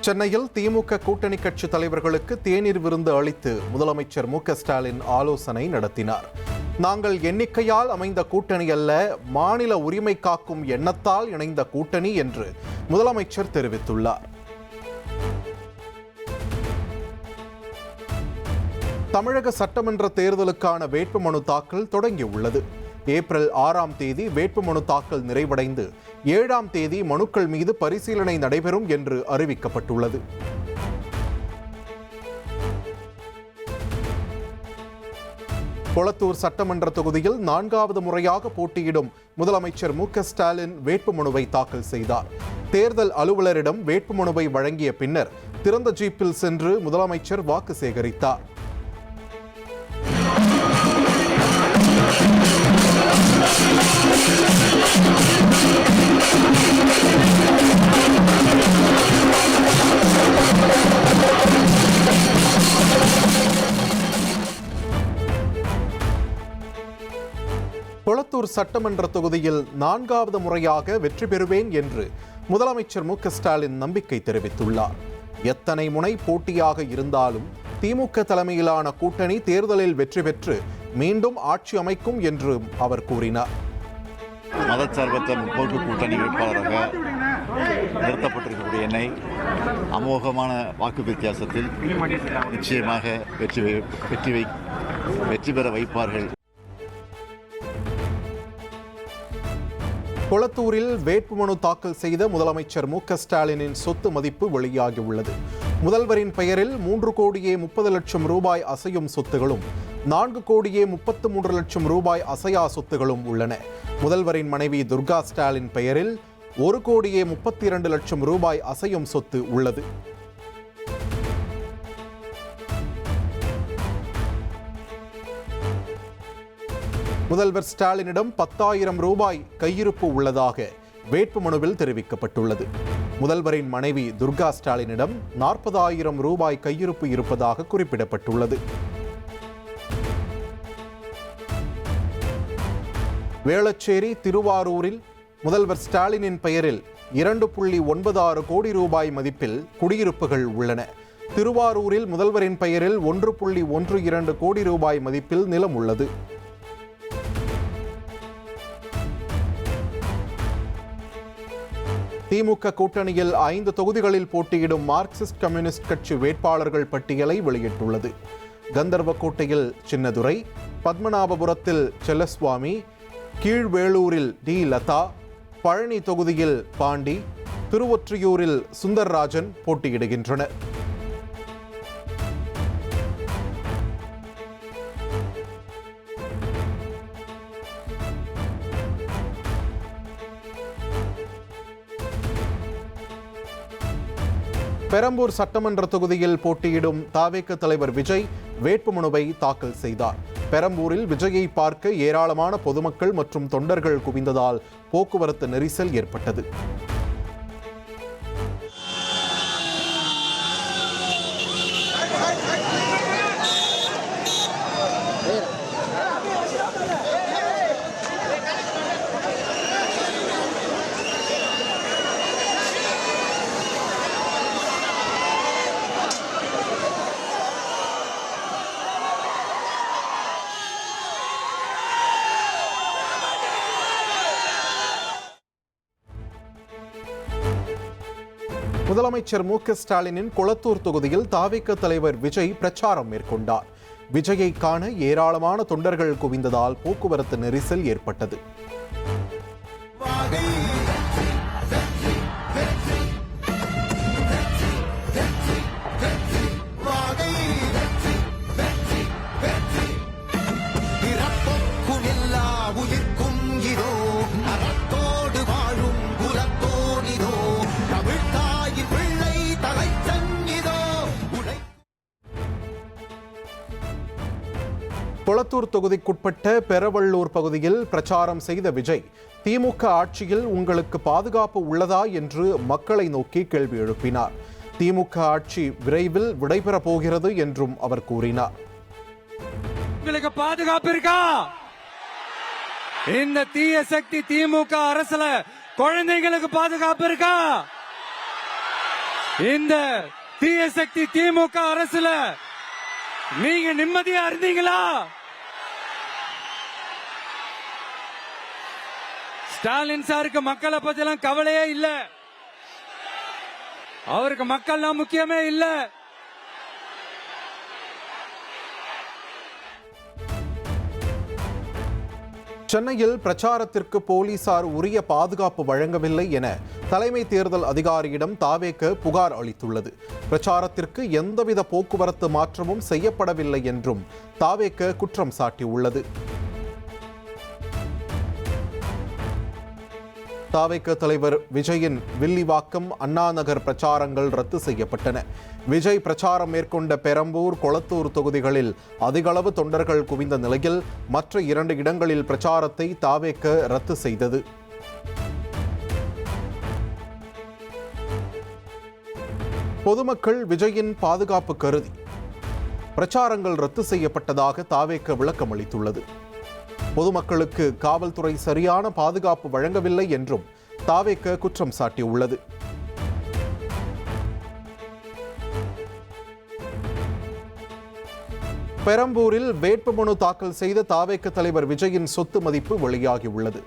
சென்னையில் திமுக கூட்டணி கட்சி தலைவர்களுக்கு தேநீர் விருந்து அளித்து முதலமைச்சர் மு.க.ஸ்டாலின் ஆலோசனை நடத்தினார். நாங்கள் எண்ணிக்கையால் அமைந்த கூட்டணி அல்ல, மாநில உரிமை காக்கும் எண்ணத்தால் இணைந்த கூட்டணி என்று முதலமைச்சர் தெரிவித்துள்ளார். தமிழக சட்டமன்ற தேர்தலுக்கான வேட்புமனு தாக்கல் தொடங்கியுள்ளது. ஏப்ரல் 6ஆம் தேதி வேட்புமனு தாக்கல் நிறைவடைந்து 7ஆம் தேதி மனுக்கள் மீது பரிசீலனை நடைபெறும் என்று அறிவிக்கப்பட்டுள்ளது. கொளத்தூர் சட்டமன்ற தொகுதியில் 4வது முறையாக போட்டியிடும் முதலமைச்சர் மு.க.ஸ்டாலின் வேட்புமனுவை தாக்கல் செய்தார். தேர்தல் அலுவலரிடம் வேட்புமனுவை வழங்கிய பின்னர் திறந்த ஜீப்பில் சென்று முதலமைச்சர் வாக்கு சேகரித்தார். கொளத்தூர் சட்டமன்ற தொகுதியில் 4வது முறையாக வெற்றி பெறுவேன் என்று முதலமைச்சர் மு.க.ஸ்டாலின் நம்பிக்கை தெரிவித்துள்ளார். எத்தனை முனை போட்டியாக இருந்தாலும் திமுக தலைமையிலான கூட்டணி தேர்தலில் வெற்றி பெற்று மீண்டும் ஆட்சி அமைக்கும் என்று அவர் கூறினார். மதச்சார்பற்ற முற்போக்கு கூட்டணி வேட்பாளராக நிறுத்தப்பட்டிருக்கக்கூடிய என்னை அமோகமான வாக்கு வித்தியாசத்தில் நிச்சயமாக வெற்றி பெற வைப்பார்கள். கொளத்தூரில் வேட்புமனு தாக்கல் செய்த முதலமைச்சர் மு.க.ஸ்டாலினின் சொத்து மதிப்பு வெளியாகியுள்ளது. முதல்வரின் பெயரில் 3,30,00,000 ரூபாய் அசையும் சொத்துகளும் 4,33,00,000 ரூபாய் அசையா சொத்துகளும் உள்ளன. முதல்வரின் மனைவி துர்கா ஸ்டாலின் பெயரில் 1,32,00,000 ரூபாய் அசையும் சொத்து உள்ளது. முதல்வர் ஸ்டாலினிடம் 10,000 ரூபாய் கையிருப்பு உள்ளதாக வேட்புமனுவில் தெரிவிக்கப்பட்டுள்ளது. முதல்வரின் மனைவி துர்கா ஸ்டாலினிடம் 40,000 ரூபாய் கையிருப்பு இருப்பதாக குறிப்பிடப்பட்டுள்ளது. வேளச்சேரி, திருவாரூரில் முதல்வர் ஸ்டாலினின் பெயரில் 2.96 கோடி ரூபாய் மதிப்பில் குடியிருப்புகள் உள்ளன. திருவாரூரில் முதல்வரின் பெயரில் 1.12 கோடி ரூபாய் மதிப்பில் நிலம் உள்ளது. திமுக கூட்டணியில் 5 தொகுதிகளில் போட்டியிடும் மார்க்சிஸ்ட் கம்யூனிஸ்ட் கட்சி வேட்பாளர்கள் பட்டியலை வெளியிட்டுள்ளது. கந்தர்வக்கோட்டையில் சின்னதுரை, பத்மநாபபுரத்தில் செல்லசுவாமி, கீழ்வேளூரில் டி. லதா, பழனி தொகுதியில் பாண்டி, திருவொற்றியூரில் சுந்தர்ராஜன் போட்டியிடுகின்றனர். பெரம்பூர் சட்டமன்ற தொகுதியில் போட்டியிடும் தவேக தலைவர் விஜய் வேட்புமனுவை தாக்கல் செய்தார். பெரம்பூரில் விஜயை பார்க்க ஏராளமான பொதுமக்கள் மற்றும் தொண்டர்கள் குவிந்ததால் போக்குவரத்து நெரிசல் ஏற்பட்டது. முதலமைச்சர் மு.க.ஸ்டாலினின் கொளத்தூர் தொகுதியில் தவேக தலைவர் விஜய் பிரச்சாரம் மேற்கொண்டார். விஜயை காண ஏராளமான தொண்டர்கள் குவிந்ததால் போக்குவரத்து நெரிசல் ஏற்பட்டது. கொளத்தூர் தொகுதிக்குட்பட்ட பெரவள்ளூர் பகுதியில் பிரச்சாரம் செய்த விஜய், திமுக ஆட்சியில் உங்களுக்கு பாதுகாப்பு உள்ளதா என்று மக்களை நோக்கி கேள்வி எழுப்பினார். திமுக ஆட்சி விரைவில் விடைபெறப் போகிறது என்றும் அவர் கூறினார். உங்களுக்கு பாதுகாப்பு இருக்கா? இந்த தீய சக்தி திமுக அரசுல குழந்தைகளுக்கு பாதுகாப்பு இருக்கா? இந்த தீய சக்தி திமுக அரசுல நீங்க நிம்மதியா இருந்தீங்களா? ஸ்டாலின் சாருக்கு மக்களை பத்திலாம் கவலையே இல்ல. அவருக்கு மக்கள்லாம் முக்கியமே இல்ல. சென்னையில் பிரச்சாரத்திற்கு போலீசார் உரிய பாதுகாப்பு வழங்கவில்லை என தலைமை தேர்தல் அதிகாரியிடம் தாவேக புகார் அளித்துள்ளது. பிரச்சாரத்திற்கு எந்தவித போக்குவரத்து மாற்றமும் செய்யப்படவில்லை என்றும் தாவேக குற்றம் சாட்டியுள்ளது. தாவேக தலைவர் விஜயின் வில்லிவாக்கம், அண்ணாநகர் பிரச்சாரங்கள் ரத்து செய்யப்பட்டன. விஜய் பிரச்சாரம் மேற்கொண்ட பெரம்பூர், கொளத்தூர் தொகுதிகளில் அதிகளவு தொண்டர்கள் குவிந்த நிலையில் மற்ற 2 இடங்களில் பிரச்சாரத்தை தாவேக ரத்து செய்தது. பொதுமக்கள் விஜயின் பாதுகாப்பு கருதி பிரச்சாரங்கள் ரத்து செய்யப்பட்டதாக தாவேக விளக்கம் அளித்துள்ளது. பொதுமக்களுக்கு காவல்துறை சரியான பாதுகாப்பு வழங்கவில்லை என்றும் தாவேக குற்றம் சாட்டியுள்ளது. பெரம்பூரில் வேட்புமனு தாக்கல் செய்த தாவேக தலைவர் விஜயின் சொத்து மதிப்பு வெளியாகியுள்ளது.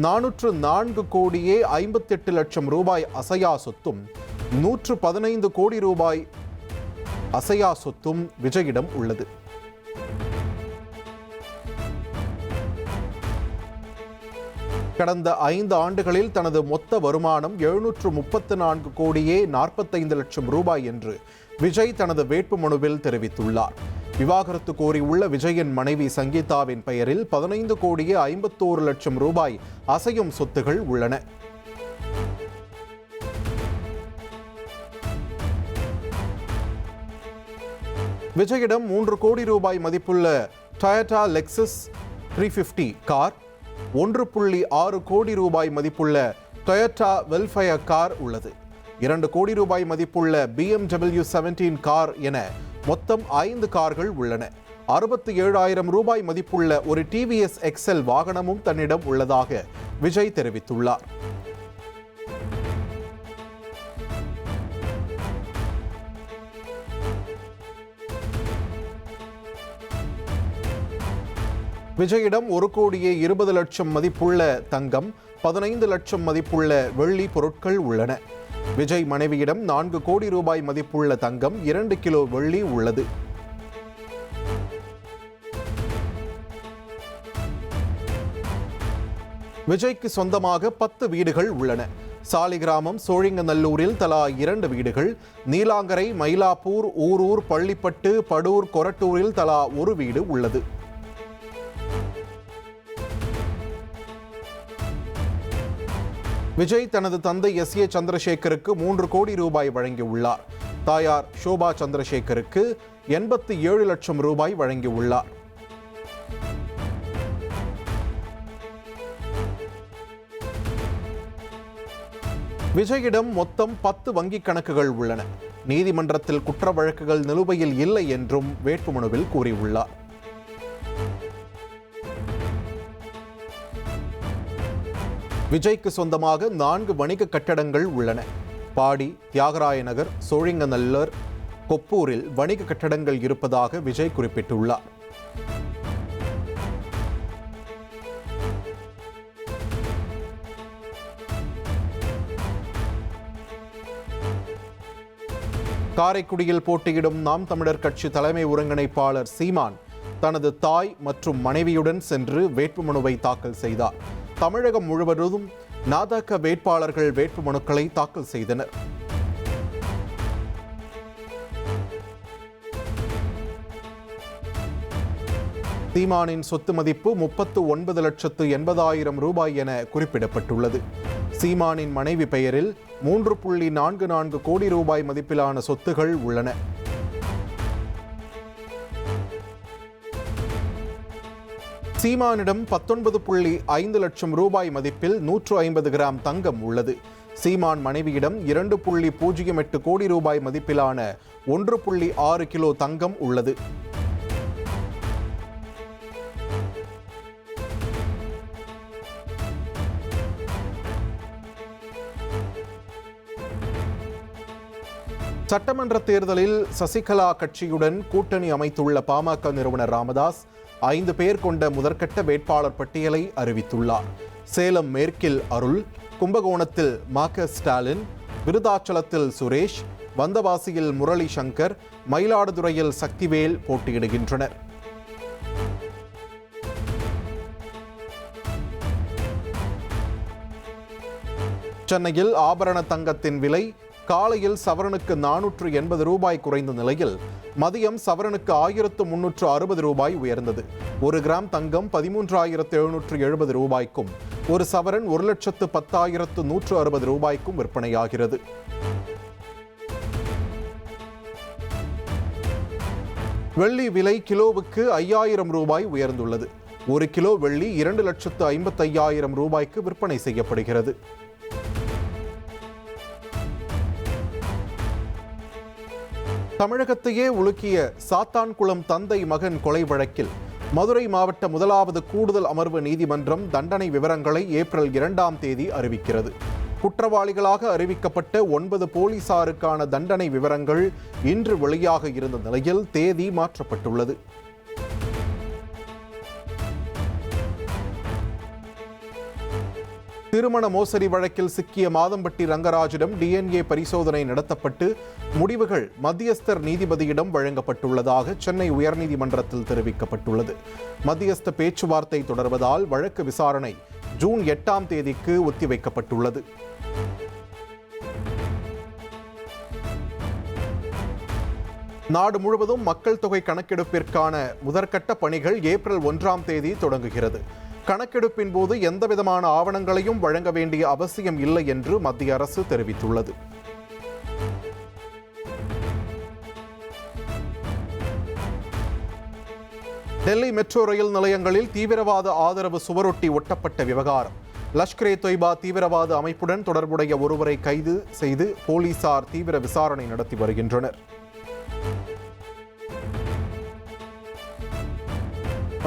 404 கோடியே 58 லட்சம் ரூபாய் அசையா சொத்தும் 115 கோடி ரூபாய் அசையா சொத்தும் விஜயிடம் உள்ளது. கடந்த 5 ஆண்டுகளில் தனது மொத்த வருமானம் 734 கோடியே 45 லட்சம் ரூபாய் என்று விஜய் தனது வேட்புமனுவில் தெரிவித்துள்ளார். விவாகரத்து கோரியுள்ள விஜயின் மனைவி சங்கீதாவின் பெயரில் 15 கோடியே 51 லட்சம் ரூபாய் அசையும் சொத்துகள் உள்ளன. விஜயிடம் 3 கோடி ரூபாய் மதிப்புள்ள டொயோட்டா லெக்சஸ் 350 கார், 1.6 கோடி ரூபாய் மதிப்புள்ள டொயோட்டா வெல்ஃபயர் கார் உள்ளது. 2 கோடி ரூபாய் மதிப்புள்ள BMW 17 கார் என மொத்தம் 5 கார்கள் உள்ளன. 67,000 ரூபாய் மதிப்புள்ள ஒரு TVS XL வாகனமும் தன்னிடம் உள்ளதாக விஜய் தெரிவித்துள்ளார். விஜயிடம் 1 கோடியே 20 லட்சம் மதிப்புள்ள தங்கம், 15 லட்சம் மதிப்புள்ள வெள்ளி பொருட்கள் உள்ளன. விஜய் மனைவியிடம் 4 கோடி ரூபாய் மதிப்புள்ள தங்கம், 2 கிலோ வெள்ளி உள்ளது. விஜய்க்கு சொந்தமாக 10 வீடுகள் உள்ளன. சாலிகிராமம், சோழிங்கநல்லூரில் தலா 2 வீடுகள், நீலாங்கரை, மயிலாப்பூர், ஊரூர், பள்ளிப்பட்டு, படூர், கொரட்டூரில் தலா 1 வீடு உள்ளது. விஜய் தனது தந்தை S.A. சந்திரசேகருக்கு 3 கோடி ரூபாய் வழங்கியுள்ளார். தாயார் ஷோபா சந்திரசேகருக்கு 87 லட்சம் ரூபாய் வழங்கியுள்ளார். விஜயிடம் மொத்தம் 10 வங்கிக் கணக்குகள் உள்ளன. நீதிமன்றத்தில் குற்ற வழக்குகள் நிலுவையில் இல்லை என்றும் வேட்புமனுவில் கூறியுள்ளார். விஜய்க்கு சொந்தமாக 4 வணிக கட்டடங்கள் உள்ளன. பாடி, தியாகராய நகர், சோழிங்கநல்லூர், கொப்பூரில் வணிக கட்டடங்கள் இருப்பதாக விஜய் குறிப்பிட்டுள்ளார். காரைக்குடியில் போட்டியிடும் நாம் தமிழர் கட்சி தலைமை ஒருங்கிணைப்பாளர் சீமான் தனது தாய் மற்றும் மனைவியுடன் சென்று வேட்புமனுவை தாக்கல் செய்தார். தமிழகம் முழுவதும் நாதக வேட்பாளர்கள் வேட்புமனுக்களை தாக்கல் செய்தனர். சீமானின் சொத்து மதிப்பு 39,80,000 ரூபாய் என குறிப்பிடப்பட்டுள்ளது. சீமானின் மனைவி பெயரில் 3.44 கோடி ரூபாய் மதிப்பிலான சொத்துகள் உள்ளன. சீமானிடம் 19.5 லட்சம் ரூபாய் மதிப்பில் 150 கிராம் தங்கம் உள்ளது. சீமான் மனைவியிடம் 2.08 கோடி ரூபாய் மதிப்பிலான 1.6 கிலோ தங்கம் உள்ளது. சட்டமன்ற தேர்தலில் சசிகலா கட்சியுடன் கூட்டணி அமைத்துள்ள பாமக நிறுவனர் ராமதாஸ் 5 பேர் கொண்ட முதற்கட்ட வேட்பாளர் பட்டியலை அறிவித்துள்ளார். சேலம் மேற்கில் அருள், கும்பகோணத்தில் மாக ஸ்டாலின், விருதாச்சலத்தில் சுரேஷ், வந்தவாசியில் முரளி சங்கர், மயிலாடுதுறையில் சக்திவேல் போட்டியிடுகின்றனர். சென்னையில் ஆபரண தங்கத்தின் விலை காலையில் சவரனுக்கு 480 ரூபாய் குறைந்த நிலையில் மதியம் சவரனுக்கு 1360 ரூபாய் உயர்ந்தது. 1 கிராம் தங்கம் 13,770 ரூபாய்க்கும், ஒரு சவரன் 1,10,160 ரூபாய்க்கும் விற்பனையாகிறது. வெள்ளி விலை கிலோவுக்கு 5000 ரூபாய் உயர்ந்துள்ளது. 1 கிலோ வெள்ளி 2,55,000 ரூபாய்க்கு விற்பனை செய்யப்படுகிறது. தமிழகத்தையே உலுக்கிய சாத்தான்குளம் தந்தை மகன் கொலை வழக்கில் மதுரை மாவட்ட 1வது கூடுதல் அமர்வு நீதிமன்றம் தண்டனை விவரங்களை ஏப்ரல் 2ஆம் தேதி அறிவிக்கிறது. குற்றவாளிகளாக அறிவிக்கப்பட்ட 9 போலீசாருக்கான தண்டனை விவரங்கள் இன்று வெளியாக இருந்த நிலையில் தேதி மாற்றப்பட்டுள்ளது. திருமண மோசடி வழக்கில் சிக்கிய மாதம்பட்டி ரங்கராஜிடம் DNA பரிசோதனை நடத்தப்பட்டு முடிவுகள் மத்தியஸ்தர் நீதிபதியிடம் வழங்கப்பட்டுள்ளதாக சென்னை உயர்நீதிமன்றத்தில் தெரிவிக்கப்பட்டுள்ளது. மத்தியஸ்த பேச்சுவார்த்தை தொடர்வதால் வழக்கு விசாரணை ஜூன் 8ஆம் தேதிக்கு ஒத்திவைக்கப்பட்டுள்ளது. நாடு முழுவதும் மக்கள் தொகை கணக்கெடுப்பிற்கான முதற்கட்ட பணிகள் ஏப்ரல் 1ஆம் தேதி தொடங்குகிறது. கணக்கெடுப்பின் போது எந்தவிதமான ஆவணங்களையும் வழங்க வேண்டிய அவசியம் இல்லை என்று மத்திய அரசு தெரிவித்துள்ளது. டெல்லி மெட்ரோ ரயில் நிலையங்களில் தீவிரவாத ஆதரவு சுவரொட்டி ஒட்டப்பட்ட விவகாரம். லஷ்கர்-இ-தொய்பா தீவிரவாத அமைப்புடன் தொடர்புடைய ஒருவரை கைது செய்து போலீசார் தீவிர விசாரணை நடத்தி வருகின்றனர்.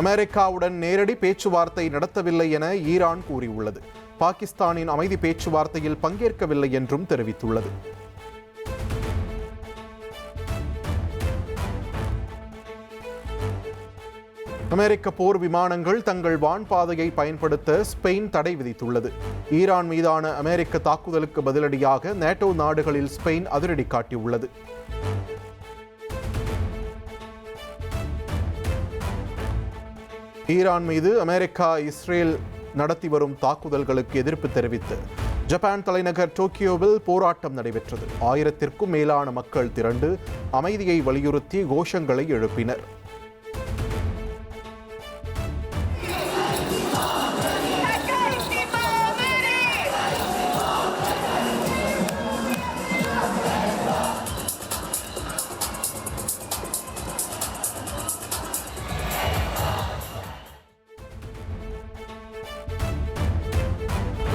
அமெரிக்காவுடன் நேரடி பேச்சுவார்த்தை நடத்தவில்லை என ஈரான் கூறியுள்ளது. பாகிஸ்தானின் அமைதி பேச்சுவார்த்தையில் பங்கேற்கவில்லை என்றும் தெரிவித்துள்ளது. அமெரிக்க போர் விமானங்கள் தங்கள் வான்பாதையை பயன்படுத்த ஸ்பெயின் தடை விதித்துள்ளது. ஈரான் மீதான அமெரிக்க தாக்குதலுக்கு பதிலடியாக நேட்டோ நாடுகளில் ஸ்பெயின் அதிரடி காட்டியுள்ளது. ஈரான் மீது அமெரிக்கா, இஸ்ரேல் நடத்தி வரும் தாக்குதல்களுக்கு எதிர்ப்பு தெரிவித்து ஜப்பான் தலைநகர் டோக்கியோவில் போராட்டம் நடைபெற்றது. 1000க்கும் மேலான மக்கள் திரண்டு அமைதியை வலியுறுத்தி கோஷங்களை எழுப்பினர்.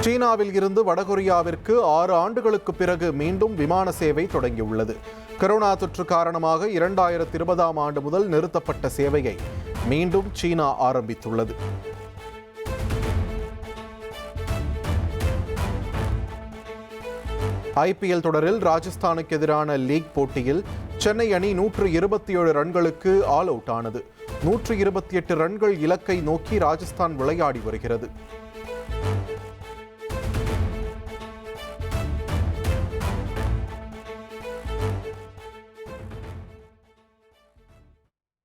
சீனாவில் இருந்து வடகொரியாவிற்கு 6 ஆண்டுகளுக்கு பிறகு மீண்டும் விமான சேவை தொடங்கியுள்ளது. கொரோனா தொற்று காரணமாக 2020ஆம் ஆண்டு முதல் நிறுத்தப்பட்ட சேவையை மீண்டும் சீனா ஆரம்பித்துள்ளது. IPL தொடரில் ராஜஸ்தானுக்கு எதிரான லீக் போட்டியில் சென்னை அணி 127 ரன்களுக்கு ஆல் அவுட் ஆனது. 128 ரன்கள் இலக்கை நோக்கி ராஜஸ்தான் விளையாடி வருகிறது.